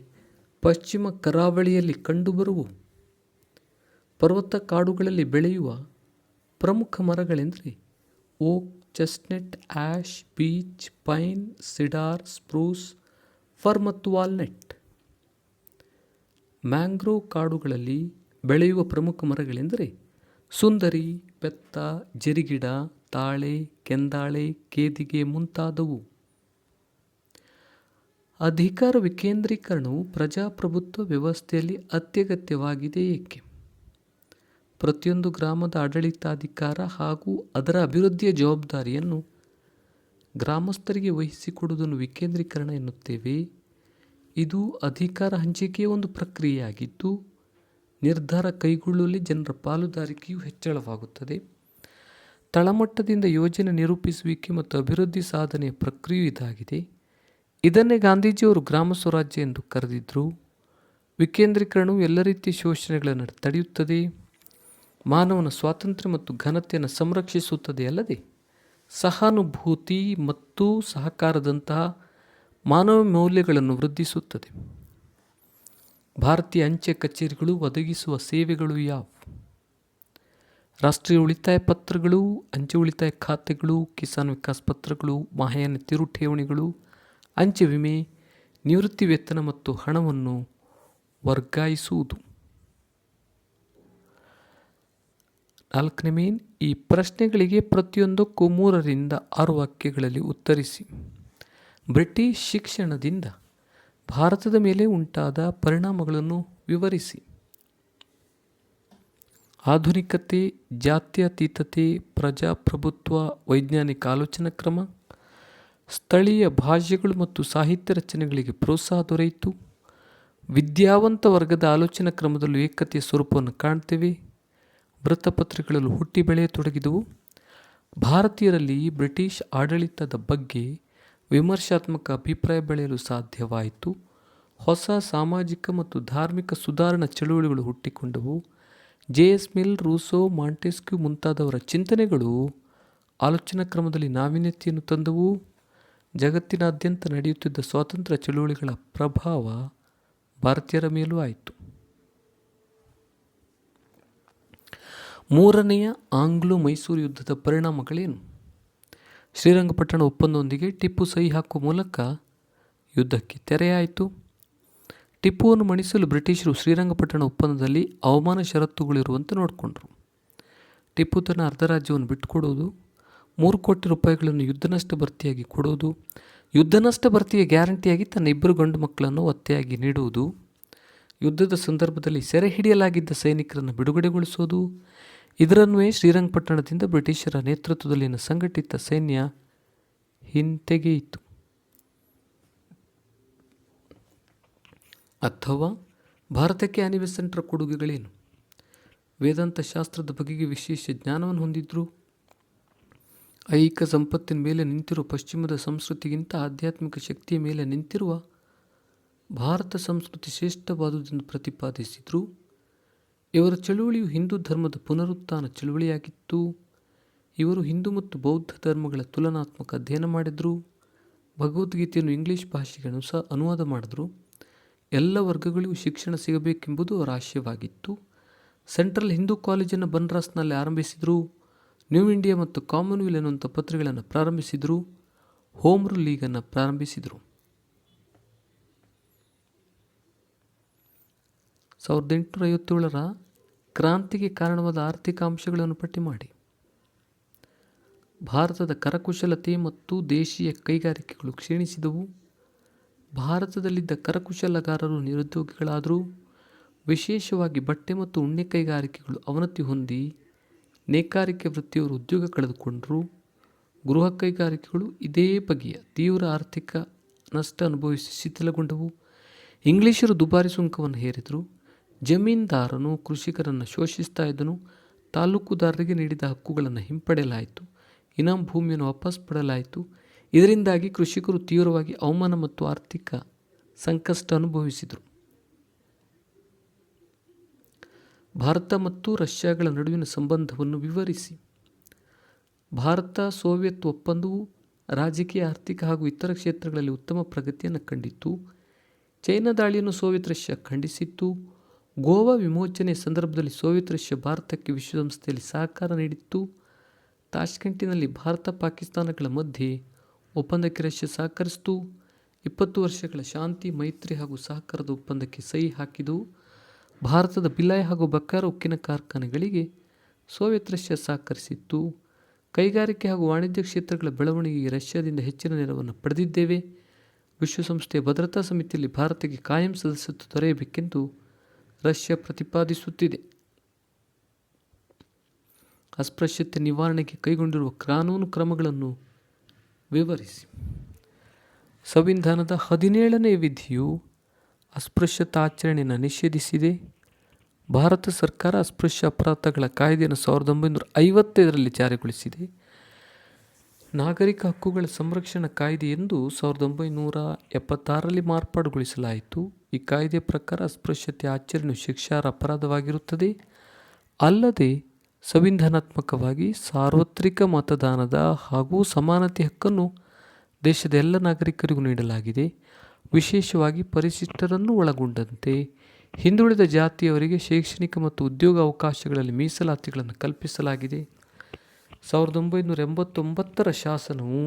ಪಶ್ಚಿಮ ಕರಾವಳಿಯಲ್ಲಿ ಕಂಡುಬರುವು. ಪರ್ವತ ಕಾಡುಗಳಲ್ಲಿ ಬೆಳೆಯುವ ಪ್ರಮುಖ ಮರಗಳೆಂದರೆ oak, chestnut, ash, beech, pine, cedar, spruce, fir ಮತ್ತು ವಾಲ್ನಟ್. ಮ್ಯಾಂಗ್ರೋವ್ ಕಾಡುಗಳಲ್ಲಿ ಬೆಳೆಯುವ ಪ್ರಮುಖ ಮರಗಳೆಂದರೆ ಸುಂದರಿ, ಬೆತ್ತ, ಜರಿಗಿಡ, ತಾಳೆ, ಕೆಂದಾಳೆ, ಕೇದಿಗೆ ಮುಂತಾದವು. ಅಧಿಕಾರ ವಿಕೇಂದ್ರೀಕರಣವು ಪ್ರಜಾಪ್ರಭುತ್ವ ವ್ಯವಸ್ಥೆಯಲ್ಲಿ ಅತ್ಯಗತ್ಯವಾಗಿದೆ. ಏಕೆ? ಪ್ರತಿಯೊಂದು ಗ್ರಾಮದ ಆಡಳಿತಾಧಿಕಾರ ಹಾಗೂ ಅದರ ಅಭಿವೃದ್ಧಿಯ ಜವಾಬ್ದಾರಿಯನ್ನು ಗ್ರಾಮಸ್ಥರಿಗೆ ವಹಿಸಿಕೊಡುವುದನ್ನು ವಿಕೇಂದ್ರೀಕರಣ ಎನ್ನುತ್ತೇವೆ. ಇದು ಅಧಿಕಾರ ಹಂಚಿಕೆಯ ಒಂದು ಪ್ರಕ್ರಿಯೆಯಾಗಿದ್ದು, ನಿರ್ಧಾರ ಕೈಗೊಳ್ಳುವಲ್ಲಿ ಜನರ ಪಾಲುದಾರಿಕೆಯು ಹೆಚ್ಚಳವಾಗುತ್ತದೆ. ತಳಮಟ್ಟದಿಂದ ಯೋಜನೆ ನಿರೂಪಿಸುವಿಕೆ ಮತ್ತು ಅಭಿವೃದ್ಧಿ ಸಾಧನೆಯ ಪ್ರಕ್ರಿಯೆ ಇದಾಗಿದೆ. ಇದನ್ನೇ ಗಾಂಧೀಜಿಯವರು ಗ್ರಾಮ ಸ್ವರಾಜ್ಯ ಎಂದು ಕರೆದಿದ್ದರು. ವಿಕೇಂದ್ರೀಕರಣವು ಎಲ್ಲ ರೀತಿಯ ಶೋಷಣೆಗಳನ್ನು ತಡೆಯುತ್ತದೆ, ಮಾನವನ ಸ್ವಾತಂತ್ರ್ಯ ಮತ್ತು ಘನತೆಯನ್ನು ಸಂರಕ್ಷಿಸುತ್ತದೆ, ಅಲ್ಲದೆ ಸಹಾನುಭೂತಿ ಮತ್ತು ಸಹಕಾರದಂತಹ ಮಾನವ ಮೌಲ್ಯಗಳನ್ನು ವೃದ್ಧಿಸುತ್ತದೆ. ಭಾರತೀಯ ಅಂಚೆ ಕಚೇರಿಗಳು ಒದಗಿಸುವ ಸೇವೆಗಳು ಯಾವುವು? ರಾಷ್ಟ್ರೀಯ ಉಳಿತಾಯ ಪತ್ರಗಳು, ಅಂಚೆ ಉಳಿತಾಯ ಖಾತೆಗಳು, ಕಿಸಾನ್ ವಿಕಾಸ್ ಪತ್ರಗಳು, ಮಹಾಯಾನ ಕಿರು ಠೇವಣಿಗಳು, ಅಂಚೆ ವಿಮೆ, ನಿವೃತ್ತಿ ವೇತನ ಮತ್ತು ಹಣವನ್ನು ವರ್ಗಾಯಿಸುವುದು. 4ನೇ ಮೇನ್, ಈ ಪ್ರಶ್ನೆಗಳಿಗೆ ಪ್ರತಿಯೊಂದಕ್ಕೂ 3 ರಿಂದ 6 ವಾಕ್ಯಗಳಲ್ಲಿ ಉತ್ತರಿಸಿ. ಬ್ರಿಟಿಷ್ ಶಿಕ್ಷಣದಿಂದ ಭಾರತದ ಮೇಲೆ ಉಂಟಾದ ಪರಿಣಾಮಗಳನ್ನು ವಿವರಿಸಿ. ಆಧುನಿಕತೆ, ಜಾತ್ಯತೀತತೆ, ಪ್ರಜಾಪ್ರಭುತ್ವ, ವೈಜ್ಞಾನಿಕ ಆಲೋಚನಾ ಕ್ರಮ, ಸ್ಥಳೀಯ ಭಾಷೆಗಳು ಮತ್ತು ಸಾಹಿತ್ಯ ರಚನೆಗಳಿಗೆ ಪ್ರೋತ್ಸಾಹ ದೊರೆಯಿತು. ವಿದ್ಯಾವಂತ ವರ್ಗದ ಆಲೋಚನಾ ಕ್ರಮದಲ್ಲೂ ಏಕತೆಯ ಸ್ವರೂಪವನ್ನು ಕಾಣ್ತೇವೆ. ವೃತ್ತಪತ್ರಿಕೆಗಳು ಹುಟ್ಟಿ ಬೆಳೆಯತೊಡಗಿದವು. ಭಾರತೀಯರಲ್ಲಿ ಬ್ರಿಟಿಷ್ ಆಡಳಿತದ ಬಗ್ಗೆ ವಿಮರ್ಶಾತ್ಮಕ ಅಭಿಪ್ರಾಯ ಬೆಳೆಯಲು ಸಾಧ್ಯವಾಯಿತು. ಹೊಸ ಸಾಮಾಜಿಕ ಮತ್ತು ಧಾರ್ಮಿಕ ಸುಧಾರಣಾ ಚಳುವಳಿಗಳು ಹುಟ್ಟಿಕೊಂಡವು. ಜೆ.ಎಸ್. ಮಿಲ್, ರೂಸೋ, ಮಾಂಟೆಸ್ಕ್ಯೂ ಮುಂತಾದವರ ಚಿಂತನೆಗಳು ಆಲೋಚನಾ ಕ್ರಮದಲ್ಲಿ ನಾವೀನ್ಯತೆಯನ್ನು ತಂದವು. ಜಗತ್ತಿನಾದ್ಯಂತ ನಡೆಯುತ್ತಿದ್ದ ಸ್ವಾತಂತ್ರ್ಯ ಚಳುವಳಿಗಳ ಪ್ರಭಾವ ಭಾರತೀಯರ ಮೇಲೂ ಆಯಿತು. 3ನೆಯ ಆಂಗ್ಲೋ ಮೈಸೂರು ಯುದ್ಧದ ಪರಿಣಾಮಗಳೇನು? ಶ್ರೀರಂಗಪಟ್ಟಣ ಒಪ್ಪಂದದೊಂದಿಗೆ ಟಿಪ್ಪು ಸಹಿ ಹಾಕುವ ಮೂಲಕ ಯುದ್ಧಕ್ಕೆ ತೆರೆಯಾಯಿತು. ಟಿಪ್ಪುವನ್ನು ಮಣಿಸಲು ಬ್ರಿಟಿಷರು ಶ್ರೀರಂಗಪಟ್ಟಣ ಒಪ್ಪಂದದಲ್ಲಿ ಅವಮಾನ ಷರತ್ತುಗಳಿರುವಂತೆ ನೋಡಿಕೊಂಡರು. ಟಿಪ್ಪು ತನ್ನ ಅರ್ಧ ರಾಜ್ಯವನ್ನು ಬಿಟ್ಟುಕೊಡುವುದು, 3 ಕೋಟಿ ರೂಪಾಯಿಗಳನ್ನು ಯುದ್ಧ ನಷ್ಟ ಭರ್ತಿಯಾಗಿ ಕೊಡುವುದು, ಯುದ್ಧ ನಷ್ಟ ಭರ್ತಿಯ ಗ್ಯಾರಂಟಿಯಾಗಿ ತನ್ನ 2 ಗಂಡು ಮಕ್ಕಳನ್ನು ಒತ್ತೆಯಾಗಿ ನೀಡುವುದು, ಯುದ್ಧದ ಸಂದರ್ಭದಲ್ಲಿ ಸೆರೆ ಹಿಡಿಯಲಾಗಿದ್ದ ಸೈನಿಕರನ್ನು ಬಿಡುಗಡೆಗೊಳಿಸುವುದು. ಇದರನ್ವೇ ಶ್ರೀರಂಗಪಟ್ಟಣದಿಂದ ಬ್ರಿಟಿಷರ ನೇತೃತ್ವದಲ್ಲಿನ ಸಂಘಟಿತ ಸೈನ್ಯ ಹಿಂತೆಗೆಯಿತು. ಅಥವಾ ಭಾರತಕ್ಕೆ ಆನಿ ಬೆಸೆಂಟರ ಕೊಡುಗೆಗಳೇನು? ವೇದಾಂತ ಶಾಸ್ತ್ರದ ಬಗೆಗೆ ವಿಶೇಷ ಜ್ಞಾನವನ್ನು ಹೊಂದಿದ್ರು. ಐಹಿಕ ಸಂಪತ್ತಿನ ಮೇಲೆ ನಿಂತಿರುವ ಪಶ್ಚಿಮದ ಸಂಸ್ಕೃತಿಗಿಂತ ಆಧ್ಯಾತ್ಮಿಕ ಶಕ್ತಿಯ ಮೇಲೆ ನಿಂತಿರುವ ಭಾರತ ಸಂಸ್ಕೃತಿ ಶ್ರೇಷ್ಠವಾದುದೆಂದು ಪ್ರತಿಪಾದಿಸಿದರು. ಇವರ ಚಳುವಳಿಯು ಹಿಂದೂ ಧರ್ಮದ ಪುನರುತ್ಥಾನ ಚಳುವಳಿಯಾಗಿತ್ತು. ಇವರು ಹಿಂದೂ ಮತ್ತು ಬೌದ್ಧ ಧರ್ಮಗಳ ತುಲನಾತ್ಮಕ ಅಧ್ಯಯನ ಮಾಡಿದರು. ಭಗವದ್ಗೀತೆಯನ್ನು ಇಂಗ್ಲಿಷ್ ಭಾಷೆಗೆ ಅನುವಾದ ಮಾಡಿದ್ರು. ಎಲ್ಲ ವರ್ಗಗಳಿಗೂ ಶಿಕ್ಷಣ ಸಿಗಬೇಕೆಂಬುದು ಅವರ ಆಶಯವಾಗಿತ್ತು. ಸೆಂಟ್ರಲ್ ಹಿಂದೂ ಕಾಲೇಜನ್ನು ಬನಾರಸ್ನಲ್ಲಿ ಆರಂಭಿಸಿದರು. ನ್ಯೂ ಇಂಡಿಯಾ ಮತ್ತು ಕಾಮನ್ವೆಲ್ ಎನ್ನುವಂಥ ಪತ್ರಿಕೆಗಳನ್ನು ಪ್ರಾರಂಭಿಸಿದರು. ಹೋಮ್ ರೂಲ್ ಲೀಗನ್ನು ಪ್ರಾರಂಭಿಸಿದರು. 1857ರ ಕ್ರಾಂತಿಗೆ ಕಾರಣವಾದ ಆರ್ಥಿಕ ಅಂಶಗಳನ್ನು ಪಟ್ಟಿ ಮಾಡಿ. ಭಾರತದ ಕರಕುಶಲತೆ ಮತ್ತು ದೇಶೀಯ ಕೈಗಾರಿಕೆಗಳು ಕ್ಷೀಣಿಸಿದವು. ಭಾರತದಲ್ಲಿದ್ದ ಕರಕುಶಲಗಾರರು ನಿರುದ್ಯೋಗಿಗಳಾದರು. ವಿಶೇಷವಾಗಿ ಬಟ್ಟೆ ಮತ್ತು ಉಣ್ಣೆ ಕೈಗಾರಿಕೆಗಳು ಅವನತಿ ಹೊಂದಿ ನೇಕಾರಿಕೆ ವೃತ್ತಿಯವರು ಉದ್ಯೋಗ ಕಳೆದುಕೊಂಡರು. ಗೃಹ ಕೈಗಾರಿಕೆಗಳು ಇದೇ ಬಗೆಯ ತೀವ್ರ ಆರ್ಥಿಕ ನಷ್ಟ ಅನುಭವಿಸಿ ಶಿಥಿಲಗೊಂಡವು. ಇಂಗ್ಲಿಷರು ದುಬಾರಿ ಸುಂಕವನ್ನು ಹೇರಿದರು. ಜಮೀನ್ದಾರನು ಕೃಷಿಕರನ್ನು ಶೋಷಿಸ್ತಾ ಇದ್ದನು. ತಾಲೂಕುದಾರರಿಗೆ ನೀಡಿದ ಹಕ್ಕುಗಳನ್ನು ಹಿಂಪಡೆಯಲಾಯಿತು. ಇನಾಮ್ ಭೂಮಿಯನ್ನು ವಾಪಸ್ ಪಡೆಯಲಾಯಿತು. ಇದರಿಂದಾಗಿ ಕೃಷಿಕರು ತೀವ್ರವಾಗಿ ಅವಮಾನ ಮತ್ತು ಆರ್ಥಿಕ ಸಂಕಷ್ಟ ಅನುಭವಿಸಿದರು. ಭಾರತ ಮತ್ತು ರಷ್ಯಾಗಳ ನಡುವಿನ ಸಂಬಂಧವನ್ನು ವಿವರಿಸಿ. ಭಾರತ ಸೋವಿಯತ್ ಒಪ್ಪಂದವು ರಾಜಕೀಯ, ಆರ್ಥಿಕ ಹಾಗೂ ಇತರ ಕ್ಷೇತ್ರಗಳಲ್ಲಿ ಉತ್ತಮ ಪ್ರಗತಿಯನ್ನು ಕಂಡಿತು. ಚೈನಾ ದಾಳಿಯನ್ನು ಸೋವಿಯತ್ ರಷ್ಯಾ ಖಂಡಿಸಿತ್ತು. ಗೋವಾ ವಿಮೋಚನೆಯ ಸಂದರ್ಭದಲ್ಲಿ ಸೋವಿಯತ್ ರಷ್ಯಾ ಭಾರತಕ್ಕೆ ವಿಶ್ವಸಂಸ್ಥೆಯಲ್ಲಿ ಸಹಕಾರ ನೀಡಿತ್ತು. ತಾಷ್ಕೆಂಟಿನಲ್ಲಿ ಭಾರತ ಪಾಕಿಸ್ತಾನಗಳ ಮಧ್ಯೆ ಒಪ್ಪಂದಕ್ಕೆ ರಷ್ಯಾ ಸಹಕರಿಸಿತು. 20 ವರ್ಷಗಳ ಶಾಂತಿ, ಮೈತ್ರಿ ಹಾಗೂ ಸಹಕಾರದ ಒಪ್ಪಂದಕ್ಕೆ ಸಹಿ ಹಾಕಿದವು. ಭಾರತದ ಭಿಲಾಯ್ ಹಾಗೂ ಬಕ್ಕಾರ ಉಕ್ಕಿನ ಕಾರ್ಖಾನೆಗಳಿಗೆ ಸೋವಿಯತ್ ರಷ್ಯಾ ಸಹಕರಿಸಿತ್ತು. ಕೈಗಾರಿಕೆ ಹಾಗೂ ವಾಣಿಜ್ಯ ಕ್ಷೇತ್ರಗಳ ಬೆಳವಣಿಗೆಗೆ ರಷ್ಯಾದಿಂದ ಹೆಚ್ಚಿನ ನೆರವನ್ನು ಪಡೆದಿದ್ದೇವೆ. ವಿಶ್ವಸಂಸ್ಥೆಯ ಭದ್ರತಾ ಸಮಿತಿಯಲ್ಲಿ ಭಾರತಕ್ಕೆ ಕಾಯಂ ಸದಸ್ಯತ್ವ ದೊರೆಯಬೇಕೆಂದು ರಷ್ಯಾ ಪ್ರತಿಪಾದಿಸುತ್ತಿದೆ. ಅಸ್ಪೃಶ್ಯತೆ ನಿವಾರಣೆಗೆ ಕೈಗೊಂಡಿರುವ ಕಾನೂನು ಕ್ರಮಗಳನ್ನು ವಿವರಿಸಿ. ಸಂವಿಧಾನದ 17ನೇ ವಿಧಿಯು ಅಸ್ಪೃಶ್ಯತಾ ಆಚರಣೆಯನ್ನು ನಿಷೇಧಿಸಿದೆ. ಭಾರತ ಸರ್ಕಾರ ಅಸ್ಪೃಶ್ಯ ಅಪರಾಧಗಳ ಕಾಯ್ದೆಯನ್ನು 1955ರಲ್ಲಿ ಜಾರಿಗೊಳಿಸಿದೆ. ನಾಗರಿಕ ಹಕ್ಕುಗಳ ಸಂರಕ್ಷಣಾ ಕಾಯ್ದೆ ಎಂದು 1976ರಲ್ಲಿ ಮಾರ್ಪಾಡುಗೊಳಿಸಲಾಯಿತು. ಈ ಕಾಯ್ದೆಯ ಪ್ರಕಾರ ಅಸ್ಪೃಶ್ಯತೆ ಆಚರಣೆಯು ಶಿಕ್ಷಾರ್ಹ ಅಪರಾಧವಾಗಿರುತ್ತದೆ. ಅಲ್ಲದೆ ಸಂವಿಧಾನಾತ್ಮಕವಾಗಿ ಸಾರ್ವತ್ರಿಕ ಮತದಾನದ ಹಾಗೂ ಸಮಾನತೆ ಹಕ್ಕನ್ನು ದೇಶದ ಎಲ್ಲ ನಾಗರಿಕರಿಗೂ ನೀಡಲಾಗಿದೆ. ವಿಶೇಷವಾಗಿ ಪರಿಶಿಷ್ಟರನ್ನು ಒಳಗೊಂಡಂತೆ ಹಿಂದುಳಿದ ಜಾತಿಯವರಿಗೆ ಶೈಕ್ಷಣಿಕ ಮತ್ತು ಉದ್ಯೋಗ ಅವಕಾಶಗಳಲ್ಲಿ ಮೀಸಲಾತಿಗಳನ್ನು ಕಲ್ಪಿಸಲಾಗಿದೆ. 1989ರ ಶಾಸನವು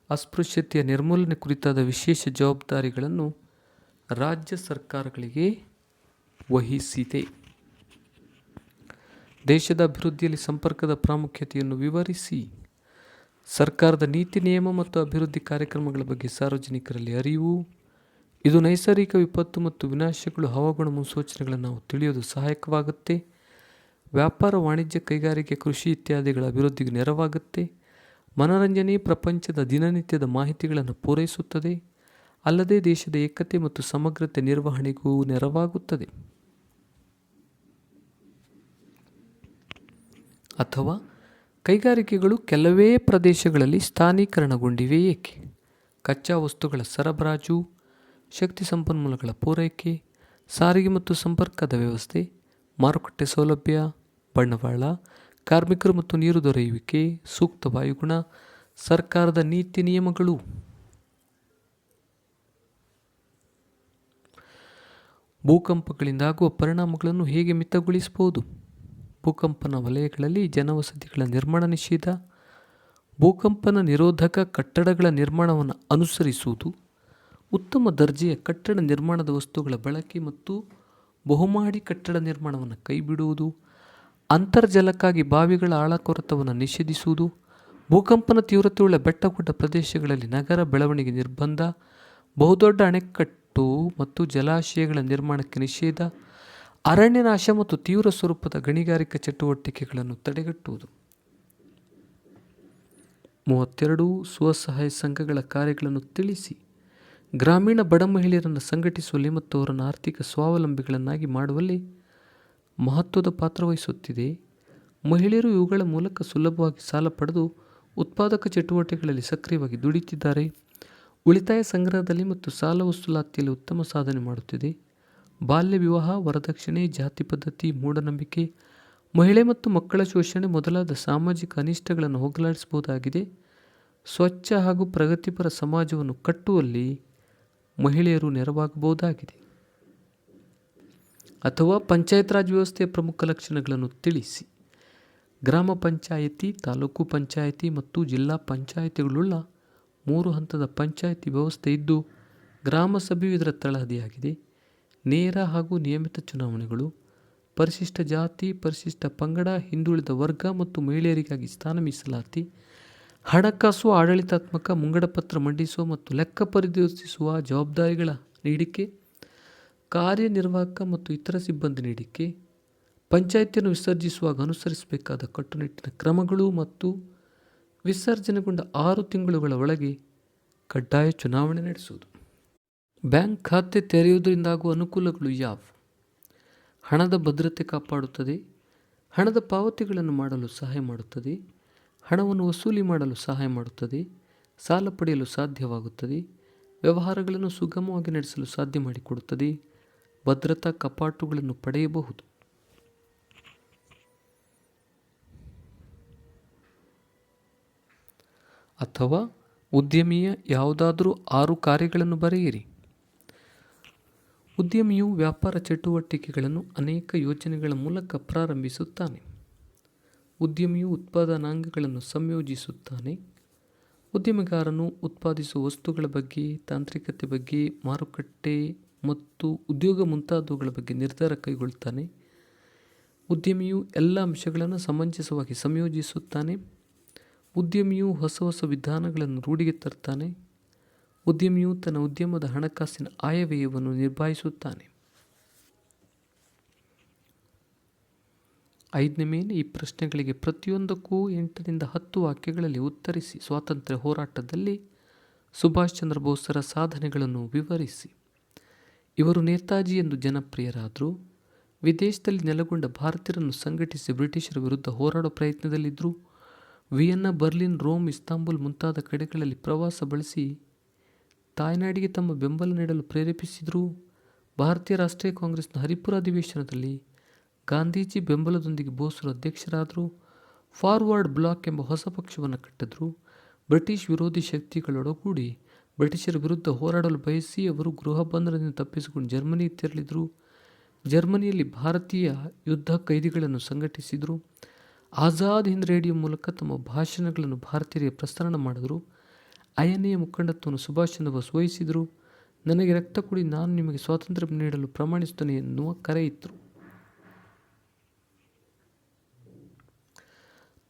ಅಸ್ಪೃಶ್ಯತೆಯ ನಿರ್ಮೂಲನೆ ಕುರಿತಾದ ವಿಶೇಷ ಜವಾಬ್ದಾರಿಗಳನ್ನು ರಾಜ್ಯ ಸರ್ಕಾರಗಳಿಗೆ ವಹಿಸಿದೆ. ದೇಶದ ಅಭಿವೃದ್ಧಿಯಲ್ಲಿ ಸಂಪರ್ಕದ ಪ್ರಾಮುಖ್ಯತೆಯನ್ನು ವಿವರಿಸಿ. ಸರ್ಕಾರದ ನೀತಿ, ನಿಯಮ ಮತ್ತು ಅಭಿವೃದ್ಧಿ ಕಾರ್ಯಕ್ರಮಗಳ ಬಗ್ಗೆ ಸಾರ್ವಜನಿಕರಲ್ಲಿ ಅರಿವು. ಇದು ನೈಸರ್ಗಿಕ ವಿಪತ್ತು ಮತ್ತು ವಿನಾಶಗಳು, ಹವಾಗುಣ ಮುನ್ಸೂಚನೆಗಳನ್ನು ನಾವು ತಿಳಿಯೋದು ಸಹಾಯಕವಾಗುತ್ತೆ. ವ್ಯಾಪಾರ, ವಾಣಿಜ್ಯ, ಕೈಗಾರಿಕೆ, ಕೃಷಿ ಇತ್ಯಾದಿಗಳ ಅಭಿವೃದ್ಧಿಗೆ ನೆರವಾಗುತ್ತೆ. ಮನರಂಜನೆ ಪ್ರಪಂಚದ ದಿನನಿತ್ಯದ ಮಾಹಿತಿಗಳನ್ನು ಪೂರೈಸುತ್ತದೆ. ಅಲ್ಲದೆ ದೇಶದ ಏಕತೆ ಮತ್ತು ಸಮಗ್ರತೆ ನಿರ್ವಹಣೆಗೂ ನೆರವಾಗುತ್ತದೆ. ಅಥವಾ ಕೈಗಾರಿಕೆಗಳು ಕೆಲವೇ ಪ್ರದೇಶಗಳಲ್ಲಿ ಸ್ಥಾನೀಕರಣಗೊಂಡಿವೆ ಏಕೆ? ಕಚ್ಚಾ ವಸ್ತುಗಳ ಸರಬರಾಜು, ಶಕ್ತಿ ಸಂಪನ್ಮೂಲಗಳ ಪೂರೈಕೆ, ಸಾರಿಗೆ ಮತ್ತು ಸಂಪರ್ಕದ ವ್ಯವಸ್ಥೆ, ಮಾರುಕಟ್ಟೆ ಸೌಲಭ್ಯ, ಬಂಡವಾಳ, ಕಾರ್ಮಿಕರು ಮತ್ತು ನೀರು ದೊರೆಯುವಿಕೆ, ಸೂಕ್ತ ವಾಯುಗುಣ, ಸರ್ಕಾರದ ನೀತಿ ನಿಯಮಗಳು. ಭೂಕಂಪಗಳಿಂದಾಗುವ ಪರಿಣಾಮಗಳನ್ನು ಹೇಗೆ ಮಿತಗೊಳಿಸಬಹುದು? ಭೂಕಂಪನ ವಲಯಗಳಲ್ಲಿ ಜನವಸತಿಗಳ ನಿರ್ಮಾಣ ನಿಷೇಧ, ಭೂಕಂಪನ ನಿರೋಧಕ ಕಟ್ಟಡಗಳ ನಿರ್ಮಾಣವನ್ನು ಅನುಸರಿಸುವುದು, ಉತ್ತಮ ದರ್ಜೆಯ ಕಟ್ಟಡ ನಿರ್ಮಾಣದ ವಸ್ತುಗಳ ಬಳಕೆ ಮತ್ತು ಬಹುಮಹಡಿ ಕಟ್ಟಡ ನಿರ್ಮಾಣವನ್ನು ಕೈಬಿಡುವುದು, ಅಂತರ್ಜಲಕ್ಕಾಗಿ ಬಾವಿಗಳ ಆಳಕೊರೆತವನ್ನು ನಿಷೇಧಿಸುವುದು, ಭೂಕಂಪನ ತೀವ್ರತೆಯುಳ್ಳ ಬೆಟ್ಟಗುಡ್ಡ ಪ್ರದೇಶಗಳಲ್ಲಿ ನಗರ ಬೆಳವಣಿಗೆ ನಿರ್ಬಂಧ, ಬಹುದೊಡ್ಡ ಅಣೆಕಟ್ಟು ಮತ್ತು ಜಲಾಶಯಗಳ ನಿರ್ಮಾಣಕ್ಕೆ ನಿಷೇಧ, ಅರಣ್ಯನಾಶ ಮತ್ತು ತೀವ್ರ ಸ್ವರೂಪದ ಗಣಿಗಾರಿಕಾ ಚಟುವಟಿಕೆಗಳನ್ನು ತಡೆಗಟ್ಟುವುದು. 32 ಸ್ವಸಹಾಯ ಸಂಘಗಳ ಕಾರ್ಯಗಳನ್ನು ತಿಳಿಸಿ. ಗ್ರಾಮೀಣ ಬಡ ಮಹಿಳೆಯರನ್ನು ಸಂಘಟಿಸುವಲ್ಲಿ ಮತ್ತು ಅವರನ್ನು ಆರ್ಥಿಕ ಸ್ವಾವಲಂಬಿಗಳನ್ನಾಗಿ ಮಾಡುವಲ್ಲಿ ಮಹತ್ವದ ಪಾತ್ರ ವಹಿಸುತ್ತಿದೆ. ಮಹಿಳೆಯರು ಇವುಗಳ ಮೂಲಕ ಸುಲಭವಾಗಿ ಸಾಲ ಪಡೆದು ಉತ್ಪಾದಕ ಚಟುವಟಿಕೆಗಳಲ್ಲಿ ಸಕ್ರಿಯವಾಗಿ ದುಡಿತಿದ್ದಾರೆ. ಉಳಿತಾಯ ಸಂಗ್ರಹದಲ್ಲಿ ಮತ್ತು ಸಾಲ ವಸೂಲಾತಿಯಲ್ಲಿ ಉತ್ತಮ ಸಾಧನೆ ಮಾಡುತ್ತಿದೆ. ಬಾಲ್ಯ ವಿವಾಹ, ವರದಕ್ಷಿಣೆ, ಜಾತಿ ಪದ್ಧತಿ, ಮೂಢನಂಬಿಕೆ, ಮಹಿಳೆ ಮತ್ತು ಮಕ್ಕಳ ಶೋಷಣೆ ಮೊದಲಾದ ಸಾಮಾಜಿಕ ಅನಿಷ್ಟಗಳನ್ನು ಹೋಗಲಾಡಿಸಬಹುದಾಗಿದೆ. ಸ್ವಚ್ಛ ಹಾಗೂ ಪ್ರಗತಿಪರ ಸಮಾಜವನ್ನು ಕಟ್ಟುವಲ್ಲಿ ಮಹಿಳೆಯರು ನೆರವಾಗಬಹುದಾಗಿದೆ. ಅಥವಾ ಪಂಚಾಯತ್ ರಾಜ್ ವ್ಯವಸ್ಥೆಯ ಪ್ರಮುಖ ಲಕ್ಷಣಗಳನ್ನು ತಿಳಿಸಿ. ಗ್ರಾಮ ಪಂಚಾಯಿತಿ, ತಾಲೂಕು ಪಂಚಾಯಿತಿ ಮತ್ತು ಜಿಲ್ಲಾ ಪಂಚಾಯಿತಿಗಳುಳ್ಳ 3 ಹಂತದ ಪಂಚಾಯಿತಿ ವ್ಯವಸ್ಥೆ ಇದ್ದು, ಗ್ರಾಮ ಸಭೆಯು ಇದರ ತಳಹದಿಯಾಗಿದೆ. ನೇರ ಹಾಗೂ ನಿಯಮಿತ ಚುನಾವಣೆಗಳು, ಪರಿಶಿಷ್ಟ ಜಾತಿ, ಪರಿಶಿಷ್ಟ ಪಂಗಡ, ಹಿಂದುಳಿದ ವರ್ಗ ಮತ್ತು ಮಹಿಳೆಯರಿಗಾಗಿ ಸ್ಥಾನ ಮೀಸಲಾತಿ, ಹಣಕಾಸು, ಆಡಳಿತಾತ್ಮಕ, ಮುಂಗಡಪತ್ರ ಮಂಡಿಸುವ ಮತ್ತು ಲೆಕ್ಕ ಪರಿಶೋಧಿಸುವ ಜವಾಬ್ದಾರಿಗಳ ನೀಡಿಕೆ, ಕಾರ್ಯನಿರ್ವಾಹಕ ಮತ್ತು ಇತರ ಸಿಬ್ಬಂದಿ ನೀಡಿಕೆ, ಪಂಚಾಯಿತಿಯನ್ನು ವಿಸರ್ಜಿಸುವಾಗ ಅನುಸರಿಸಬೇಕಾದ ಕಟ್ಟುನಿಟ್ಟಿನ ಕ್ರಮಗಳು ಮತ್ತು ವಿಸರ್ಜನೆಗೊಂಡ 6 ತಿಂಗಳುಗಳ ಒಳಗೆ ಕಡ್ಡಾಯ ಚುನಾವಣೆ ನಡೆಸುವುದು. ಬ್ಯಾಂಕ್ ಖಾತೆ ತೆರೆಯುವುದರಿಂದಾಗುವ ಅನುಕೂಲಗಳು ಯಾವುವು? ಹಣದ ಭದ್ರತೆ ಕಾಪಾಡುತ್ತದೆ. ಹಣದ ಪಾವತಿಗಳನ್ನು ಮಾಡಲು ಸಹಾಯ ಮಾಡುತ್ತದೆ. ಹಣವನ್ನು ವಸೂಲಿ ಮಾಡಲು ಸಹಾಯ ಮಾಡುತ್ತದೆ. ಸಾಲ ಪಡೆಯಲು ಸಾಧ್ಯವಾಗುತ್ತದೆ. ವ್ಯವಹಾರಗಳನ್ನು ಸುಗಮವಾಗಿ ನಡೆಸಲು ಸಾಧ್ಯ ಮಾಡಿಕೊಡುತ್ತದೆ. ಭದ್ರತಾ ಕಪಾಟುಗಳನ್ನು ಪಡೆಯಬಹುದು. ಅಥವಾ ಉದ್ಯಮಿಯ ಯಾವುದಾದರೂ 6 ಕಾರ್ಯಗಳನ್ನು ಬರೆಯಿರಿ. ಉದ್ಯಮಿಯು ವ್ಯಾಪಾರ ಚಟುವಟಿಕೆಗಳನ್ನು ಅನೇಕ ಯೋಜನೆಗಳ ಮೂಲಕ ಪ್ರಾರಂಭಿಸುತ್ತಾನೆ. ಉದ್ಯಮಿಯು ಉತ್ಪಾದನಾಂಗಗಳನ್ನು ಸಂಯೋಜಿಸುತ್ತಾನೆ. ಉದ್ಯಮಿಗಾರನು ಉತ್ಪಾದಿಸುವ ವಸ್ತುಗಳ ಬಗ್ಗೆ, ತಾಂತ್ರಿಕತೆ ಬಗ್ಗೆ, ಮಾರುಕಟ್ಟೆ ಮತ್ತು ಉದ್ಯೋಗ ಮುಂತಾದವುಗಳ ಬಗ್ಗೆ ನಿರ್ಧಾರ ಕೈಗೊಳ್ಳುತ್ತಾನೆ. ಉದ್ಯಮಿಯು ಎಲ್ಲ ಅಂಶಗಳನ್ನು ಸಮಂಜಸವಾಗಿ ಸಂಯೋಜಿಸುತ್ತಾನೆ. ಉದ್ಯಮಿಯು ಹೊಸ ಹೊಸ ವಿಧಾನಗಳನ್ನು ರೂಢಿಗೆ ತರುತ್ತಾನೆ. ಉದ್ಯಮಿಯು ತನ್ನ ಉದ್ಯಮದ ಹಣಕಾಸಿನ ಆಯವ್ಯಯವನ್ನು ನಿಭಾಯಿಸುತ್ತಾನೆ. 5ನೇ ಮೇನ್ ಈ ಪ್ರಶ್ನೆಗಳಿಗೆ ಪ್ರತಿಯೊಂದಕ್ಕೂ 8ರಿಂದ 10 ವಾಕ್ಯಗಳಲ್ಲಿ ಉತ್ತರಿಸಿ. ಸ್ವಾತಂತ್ರ್ಯ ಹೋರಾಟದಲ್ಲಿ ಸುಭಾಷ್ ಚಂದ್ರ ಬೋಸರ ಸಾಧನೆಗಳನ್ನು ವಿವರಿಸಿ. ಇವರು ನೇತಾಜಿ ಎಂದು ಜನಪ್ರಿಯರಾದರು. ವಿದೇಶದಲ್ಲಿ ನೆಲೆಗೊಂಡ ಭಾರತೀಯರನ್ನು ಸಂಘಟಿಸಿ ಬ್ರಿಟಿಷರ ವಿರುದ್ಧ ಹೋರಾಡುವ ಪ್ರಯತ್ನದಲ್ಲಿದ್ದರು. ವಿಯೆನ್ನಾ, ಬರ್ಲಿನ್, ರೋಮ್, ಇಸ್ತಾಂಬುಲ್ ಮುಂತಾದ ಕಡೆಗಳಲ್ಲಿ ಪ್ರವಾಸ ಬಳಸಿ ತಾಯ್ನಾಡಿಗೆ ತಮ್ಮ ಬೆಂಬಲ ನೀಡಲು ಪ್ರೇರೇಪಿಸಿದರು. ಭಾರತೀಯ ರಾಷ್ಟ್ರೀಯ ಕಾಂಗ್ರೆಸ್ನ ಹರಿಪುರ ಅಧಿವೇಶನದಲ್ಲಿ ಗಾಂಧೀಜಿ ಬೆಂಬಲದೊಂದಿಗೆ ಬೋಸರು ಅಧ್ಯಕ್ಷರಾದರು. ಫಾರ್ವರ್ಡ್ ಬ್ಲಾಕ್ ಎಂಬ ಹೊಸ ಪಕ್ಷವನ್ನು ಕಟ್ಟಿದ್ರು. ಬ್ರಿಟಿಷ್ ವಿರೋಧಿ ಶಕ್ತಿಗಳೊಡಗೂಡಿ ಬ್ರಿಟಿಷರ ವಿರುದ್ಧ ಹೋರಾಡಲು ಬಯಸಿ ಅವರು ಗೃಹ ಬಂಧನದಿಂದ ತಪ್ಪಿಸಿಕೊಂಡು ಜರ್ಮನಿಗೆ ತೆರಳಿದರು. ಜರ್ಮನಿಯಲ್ಲಿ ಭಾರತೀಯ ಯುದ್ಧ ಖೈದಿಗಳನ್ನು ಸಂಘಟಿಸಿದರು. ಆಜಾದ್ ಹಿಂದ್ ರೇಡಿಯೋ ಮೂಲಕ ತಮ್ಮ ಭಾಷಣಗಳನ್ನು ಭಾರತೀಯರಿಗೆ ಪ್ರಸಾರ ಮಾಡಿದರು. ಐಎನ್ಎಯ ಮುಖಂಡತ್ವವನ್ನು ಸುಭಾಷ್ ಚಂದ್ರ ಬೋಸ್ ವಹಿಸಿದರು. ನನಗೆ ರಕ್ತ ಕೊಡಿ, ನಾನು ನಿಮಗೆ ಸ್ವಾತಂತ್ರ್ಯ ನೀಡಲು ಪ್ರಮಾಣಿಸುತ್ತೇನೆ ಎನ್ನುವ ಕರೆ ಇತ್ತು.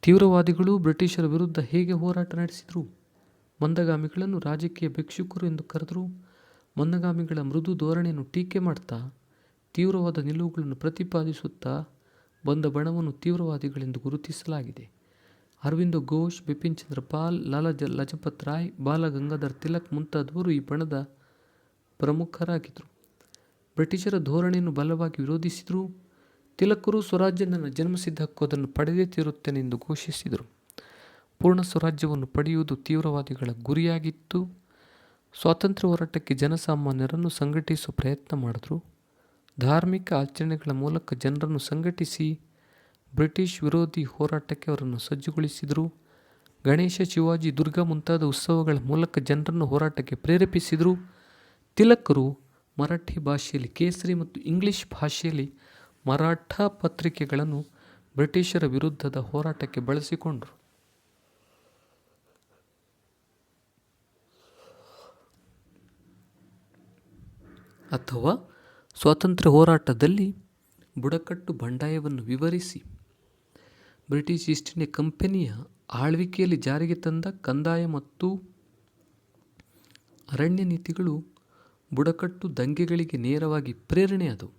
ತೀವ್ರವಾದಿಗಳು ಬ್ರಿಟಿಷರ ವಿರುದ್ಧ ಹೇಗೆ ಹೋರಾಟ ನಡೆಸಿದರು? ಮಂದಗಾಮಿಗಳನ್ನು ರಾಜಕೀಯ ಭಿಕ್ಷುಕರು ಎಂದು ಕರೆದರು. ಮಂದಗಾಮಿಗಳ ಮೃದು ಧೋರಣೆಯನ್ನು ಟೀಕೆ ಮಾಡ್ತಾ ತೀವ್ರವಾದ ನಿಲುವುಗಳನ್ನು ಪ್ರತಿಪಾದಿಸುತ್ತಾ ಬಂದ ಬಣವನ್ನು ತೀವ್ರವಾದಿಗಳೆಂದು ಗುರುತಿಸಲಾಗಿದೆ. ಅರವಿಂದ ಘೋಷ್, ಬಿಪಿನ್ ಚಂದ್ರ ಪಾಲ್, ಲಾಲಾ ಲಜಪತ್ ರಾಯ್, ಬಾಲ ಗಂಗಾಧರ್ ತಿಲಕ್ ಮುಂತಾದವರು ಈ ಬಣದ ಪ್ರಮುಖರಾಗಿದ್ದರು. ಬ್ರಿಟಿಷರ ಧೋರಣೆಯನ್ನು ಬಲವಾಗಿ ವಿರೋಧಿಸಿದರು. ತಿಲಕರು ಸ್ವರಾಜ್ಯ ನನ್ನ ಜನ್ಮಸಿದ್ಧ ಹಕ್ಕು, ಅದನ್ನು ಪಡೆದೇ ತೀರುತ್ತೇನೆ ಎಂದು ಘೋಷಿಸಿದರು. ಪೂರ್ಣ ಸ್ವರಾಜ್ಯವನ್ನು ಪಡೆಯುವುದು ತೀವ್ರವಾದಿಗಳ ಗುರಿಯಾಗಿತ್ತು. ಸ್ವಾತಂತ್ರ್ಯ ಹೋರಾಟಕ್ಕೆ ಜನಸಾಮಾನ್ಯರನ್ನು ಸಂಘಟಿಸುವ ಪ್ರಯತ್ನ ಮಾಡಿದ್ರು. ಧಾರ್ಮಿಕ ಆಚರಣೆಗಳ ಮೂಲಕ ಜನರನ್ನು ಸಂಘಟಿಸಿ ಬ್ರಿಟಿಷ್ ವಿರೋಧಿ ಹೋರಾಟಕ್ಕೆ ಅವರನ್ನು ಸಜ್ಜುಗೊಳಿಸಿದರು. ಗಣೇಶ, ಶಿವಾಜಿ, ದುರ್ಗಾ ಮುಂತಾದ ಉತ್ಸವಗಳ ಮೂಲಕ ಜನರನ್ನು ಹೋರಾಟಕ್ಕೆ ಪ್ರೇರೇಪಿಸಿದರು. ತಿಲಕರು ಮರಾಠಿ ಭಾಷೆಯಲ್ಲಿ ಕೇಸರಿ ಮತ್ತು ಇಂಗ್ಲಿಷ್ ಭಾಷೆಯಲ್ಲಿ ಮರಾಠ ಪತ್ರಿಕೆಗಳನ್ನು ಬ್ರಿಟಿಷರ ವಿರುದ್ಧದ ಹೋರಾಟಕ್ಕೆ ಬಳಸಿಕೊಂಡರು. ಅಥವಾ ಸ್ವಾತಂತ್ರ್ಯ ಹೋರಾಟದಲ್ಲಿ ಬುಡಕಟ್ಟು ಬಂಡಾಯವನ್ನು ವಿವರಿಸಿ ಬ್ರಿಟಿಷ್ ಈಸ್ಟ್ ಇಂಡಿಯಾ ಕಂಪನಿಯ ಆಳ್ವಿಕೆಯಲ್ಲಿ ಜಾರಿಗೆ ತಂದ ಕಂದಾಯ ಮತ್ತು ಅರಣ್ಯ ನೀತಿಗಳು ಬುಡಕಟ್ಟು ದಂಗೆಗಳಿಗೆ ನೇರವಾಗಿ ಪ್ರೇರಣೆಯಾದವು.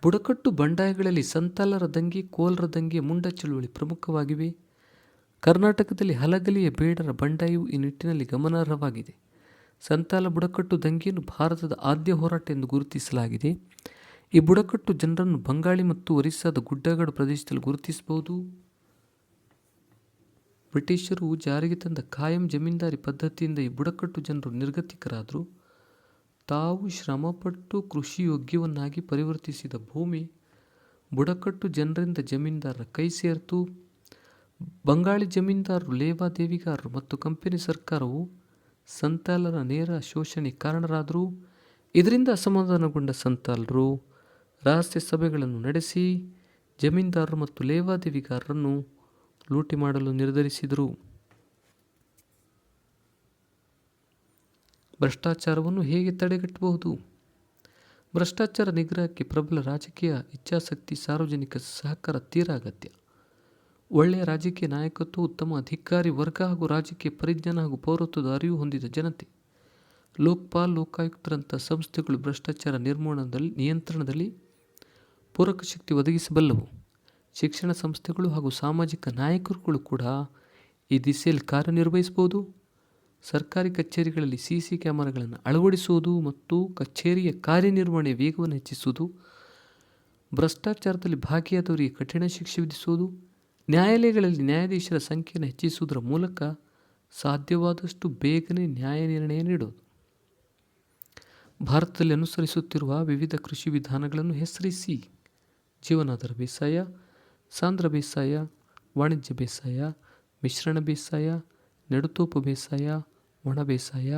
ಬುಡಕಟ್ಟು ಬಂಡಾಯಗಳಲ್ಲಿ ಸಂತಾಲರ ದಂಗೆ, ಕೋಲರ ದಂಗೆ, ಮುಂಡ ಚಳುವಳಿ ಪ್ರಮುಖವಾಗಿವೆ. ಕರ್ನಾಟಕದಲ್ಲಿ ಹಲಗಲಿಯ ಬೇಡರ ಬಂಡಾಯವು ಈ ನಿಟ್ಟಿನಲ್ಲಿ ಗಮನಾರ್ಹವಾಗಿದೆ. ಸಂತಾಲ ಬುಡಕಟ್ಟು ದಂಗೆಯನ್ನು ಭಾರತದ ಆದ್ಯ ಹೋರಾಟ ಎಂದು ಗುರುತಿಸಲಾಗಿದೆ. ಈ ಬುಡಕಟ್ಟು ಜನರನ್ನು ಬಂಗಾಳಿ ಮತ್ತು ಒರಿಸ್ಸಾದ ಗುಡ್ಡಗಾಡು ಪ್ರದೇಶದಲ್ಲಿ ಗುರುತಿಸಬಹುದು. ಬ್ರಿಟಿಷರು ಜಾರಿಗೆ ತಂದ ಕಾಯಂ ಜಮೀನ್ದಾರಿ ಪದ್ಧತಿಯಿಂದ ಈ ಬುಡಕಟ್ಟು ಜನರು ನಿರ್ಗತಿಕರಾದರು. ತಾವು ಶ್ರಮಪಟ್ಟು ಕೃಷಿಯೋಗ್ಯವನ್ನಾಗಿ ಪರಿವರ್ತಿಸಿದ ಭೂಮಿ ಬುಡಕಟ್ಟು ಜನರಿಂದ ಜಮೀನ್ದಾರರ ಕೈ ಸೇರಿತು. ಬಂಗಾಳಿ ಜಮೀನ್ದಾರರು, ಲೇವಾದೇವಿಗಾರರು ಮತ್ತು ಕಂಪನಿ ಸರ್ಕಾರವು ಸಂತಾಲರ ನೇರ ಶೋಷಣೆಗೆ ಕಾರಣರಾದರು. ಇದರಿಂದ ಅಸಮಾಧಾನಗೊಂಡ ಸಂತಾಲರು ರಹಸ್ಯ ಸಭೆಗಳನ್ನು ನಡೆಸಿ ಜಮೀನ್ದಾರರು ಮತ್ತು ಲೇವಾದೇವಿಗಾರರನ್ನು ಲೂಟಿ ಮಾಡಲು ನಿರ್ಧರಿಸಿದರು. ಭ್ರಷ್ಟಾಚಾರವನ್ನು ಹೇಗೆ ತಡೆಗಟ್ಟಬಹುದು? ಭ್ರಷ್ಟಾಚಾರ ನಿಗ್ರಹಕ್ಕೆ ಪ್ರಬಲ ರಾಜಕೀಯ ಇಚ್ಛಾಶಕ್ತಿ, ಸಾರ್ವಜನಿಕ ಸಹಕಾರ ತೀರಾ ಅಗತ್ಯ. ಒಳ್ಳೆಯ ರಾಜಕೀಯ ನಾಯಕತ್ವ, ಉತ್ತಮ ಅಧಿಕಾರಿ ವರ್ಗ ಹಾಗೂ ರಾಜಕೀಯ ಪರಿಜ್ಞಾನ ಹಾಗೂ ಪೌರತ್ವದ ಅರಿವು ಹೊಂದಿದ ಜನತೆ. ಲೋಕ್ಪಾಲ್, ಲೋಕಾಯುಕ್ತರಂಥ ಸಂಸ್ಥೆಗಳು ಭ್ರಷ್ಟಾಚಾರ ನಿಯಂತ್ರಣದಲ್ಲಿ ಪೂರಕ ಶಕ್ತಿ ಒದಗಿಸಬಲ್ಲವು. ಶಿಕ್ಷಣ ಸಂಸ್ಥೆಗಳು ಹಾಗೂ ಸಾಮಾಜಿಕ ನಾಯಕರುಗಳು ಕೂಡ ಈ ದಿಸೆಯಲ್ಲಿ ಕಾರ್ಯನಿರ್ವಹಿಸಬಹುದು. ಸರ್ಕಾರಿ ಕಚೇರಿಗಳಲ್ಲಿ ಸಿಸಿ ಕ್ಯಾಮೆರಾಗಳನ್ನು ಅಳವಡಿಸುವುದು ಮತ್ತು ಕಚೇರಿಯ ಕಾರ್ಯನಿರ್ವಹಣೆಯ ವೇಗವನ್ನು ಹೆಚ್ಚಿಸುವುದು, ಭ್ರಷ್ಟಾಚಾರದಲ್ಲಿ ಭಾಗಿಯಾದವರಿಗೆ ಕಠಿಣ ಶಿಕ್ಷೆ ವಿಧಿಸುವುದು, ನ್ಯಾಯಾಲಯಗಳಲ್ಲಿ ನ್ಯಾಯಾಧೀಶರ ಸಂಖ್ಯೆಯನ್ನು ಹೆಚ್ಚಿಸುವುದರ ಮೂಲಕ ಸಾಧ್ಯವಾದಷ್ಟು ಬೇಗನೆ ನ್ಯಾಯ ನಿರ್ಣಯ ನೀಡುವುದು. ಭಾರತದಲ್ಲಿ ಅನುಸರಿಸುತ್ತಿರುವ ವಿವಿಧ ಕೃಷಿ ವಿಧಾನಗಳನ್ನು ಹೆಸರಿಸಿ. ಜೀವನಾಧಾರ ಬೇಸಾಯ, ಸಾಂದ್ರ ಬೇಸಾಯ, ವಾಣಿಜ್ಯ ಬೇಸಾಯ, ಮಿಶ್ರಣ ಬೇಸಾಯ, ನೆಡುತೋಪು ಬೇಸಾಯ, ಒಣ ಬೇಸಾಯ,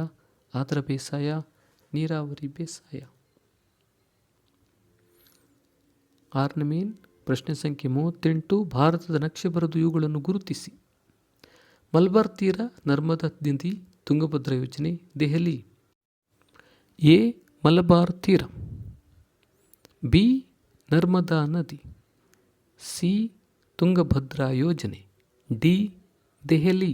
ಆರ್ದ್ರ ಬೇಸಾಯ, ನೀರಾವರಿ ಬೇಸಾಯ. 6ನೇ ಮೇನ್ ಪ್ರಶ್ನೆ ಸಂಖ್ಯೆ 38. ಭಾರತದ ನಕ್ಷೆ ಬರೆದು ಇವುಗಳನ್ನು ಗುರುತಿಸಿ. ಮಲಬಾರ್ ತೀರ, ನರ್ಮದಾ ನದಿ, ತುಂಗಭದ್ರಾ ಯೋಜನೆ, ದೆಹಲಿ. ಎ. ಮಲಬಾರ್ ತೀರ. ಬಿ. ನರ್ಮದಾ ನದಿ. ಸಿ. ತುಂಗಭದ್ರಾ ಯೋಜನೆ. ಡಿ. ದೆಹಲಿ.